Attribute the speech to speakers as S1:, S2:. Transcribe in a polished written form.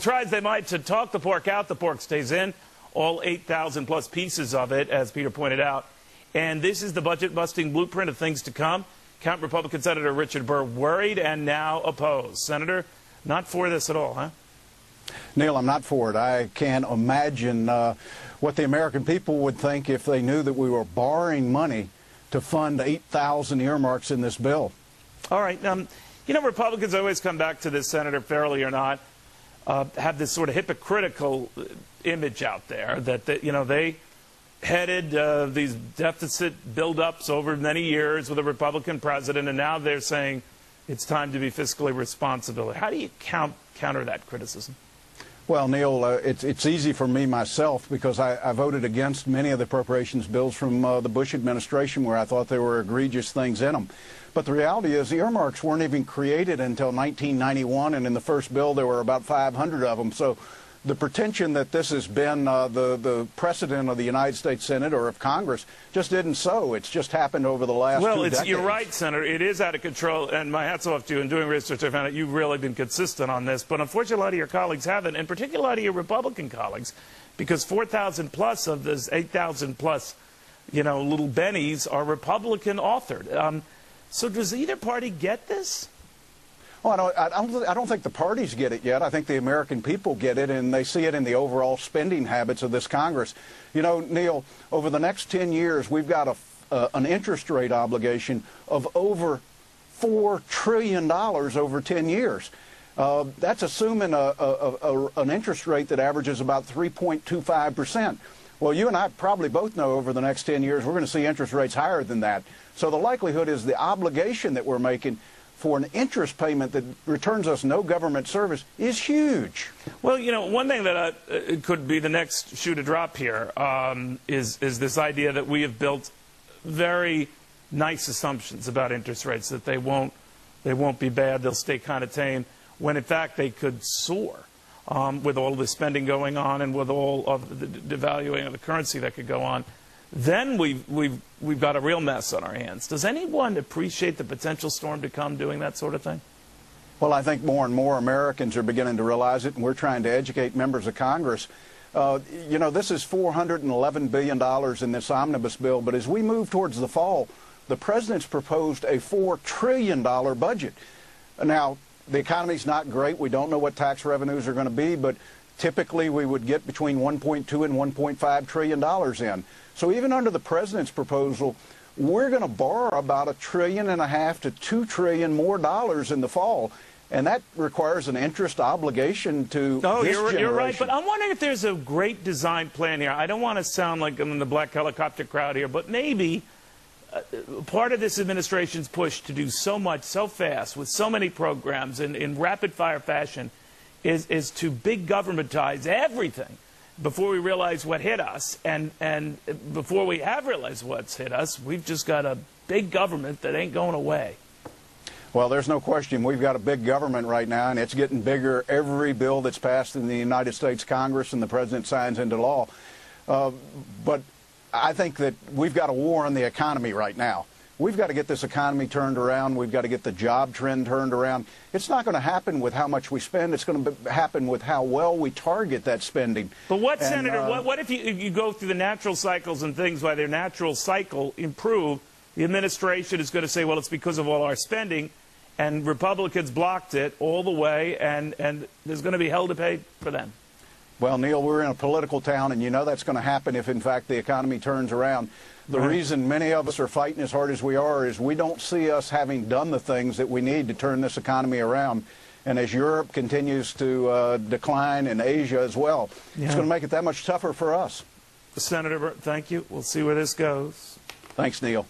S1: try as they might to talk the pork out, the pork stays in, all 8,000 plus pieces of it, as Peter pointed out. And this is the budget-busting blueprint of things to come. Count Republican Senator Richard Burr worried and now opposed. Senator, not for this at all, huh?
S2: Neil, I'm not for it. I can't imagine what the American people would think if they knew that we were borrowing money to fund 8,000 earmarks in this bill.
S1: All right. You know, Republicans always come back to this, Senator, fairly or not, have this sort of hypocritical image out there that you know, they headed these deficit buildups over many years with a Republican president, and now they're saying it's time to be fiscally responsible. How do you counter that criticism?
S2: Well, Neil, it's easy for me myself because I voted against many of the appropriations bills from the Bush administration where I thought there were egregious things in them. But the reality is the earmarks weren't even created until 1991, and in the first bill there were about 500 of them. So the pretension that this has been the precedent of the United States Senate or of Congress just isn't so. It's just happened over the last 2 decades.
S1: You're right, Senator. It is out of control, and my hat's off to you. In doing research, I found out you've really been consistent on this. But unfortunately, a lot of your colleagues haven't, and particularly a lot of your Republican colleagues, because 4,000 plus of this 8,000 plus, you know, little bennies are Republican authored. So does either party get this?
S2: Well, I don't think the parties get it yet. I think the American people get it, and they see it in the overall spending habits of this Congress. You know, Neil, over the next 10 years, we've got an interest rate obligation of over $4 trillion over 10 years. That's assuming an interest rate that averages about 3.25%. Well, you and I probably both know over the next 10 years we're going to see interest rates higher than that. So the likelihood is the obligation that we're making for an interest payment that returns us no government service is huge.
S1: Well, you know, one thing that could be the next shoe to drop here is this idea that we have built very nice assumptions about interest rates, that they won't be bad, they'll stay kind of tame, when in fact they could soar with all the spending going on and with all of the devaluing of the currency that could go on. Then we've got a real mess on our hands. Does anyone appreciate the potential storm to come doing that sort of thing?
S2: Well, I think more and more Americans are beginning to realize it, and we're trying to educate members of Congress. You know, this is $411 billion in this omnibus bill, but as we move towards the fall, the president's proposed a $4 trillion budget. Now, the economy's not great. We don't know what tax revenues are going to be, but typically we would get between $1.2 and $1.5 trillion in. So even under the president's proposal, we're going to borrow about $1.5 trillion to $2 trillion more in the fall. And that requires an interest obligation to this generation.
S1: You're right. But I'm wondering if there's a great design plan here. I don't want to sound like I'm in the black helicopter crowd here, but maybe part of this administration's push to do so much, so fast, with so many programs in rapid-fire fashion is to big governmentize everything before we realize what hit us. And before we have realized what's hit us, we've just got a big government that ain't going away.
S2: Well, there's no question. We've got a big government right now, and it's getting bigger every bill that's passed in the United States Congress and the president signs into law. But I think that we've got a war on the economy right now. We've got to get this economy turned around. We've got to get the job trend turned around. It's not going to happen with how much we spend. It's going to happen with how well we target that spending.
S1: But what, Senator, what if you go through the natural cycles and things by their natural cycle improve, the administration is going to say, well, it's because of all our spending, and Republicans blocked it all the way, and there's going to be hell to pay for them.
S2: Well, Neil, we're in a political town, and you know that's going to happen if, in fact, the economy turns around. The reason many of us are fighting as hard as we are is we don't see us having done the things that we need to turn this economy around. And as Europe continues to decline, and Asia as well, it's going to make it that much tougher for us.
S1: Senator Burr, thank you. We'll see where this goes.
S2: Thanks, Neil.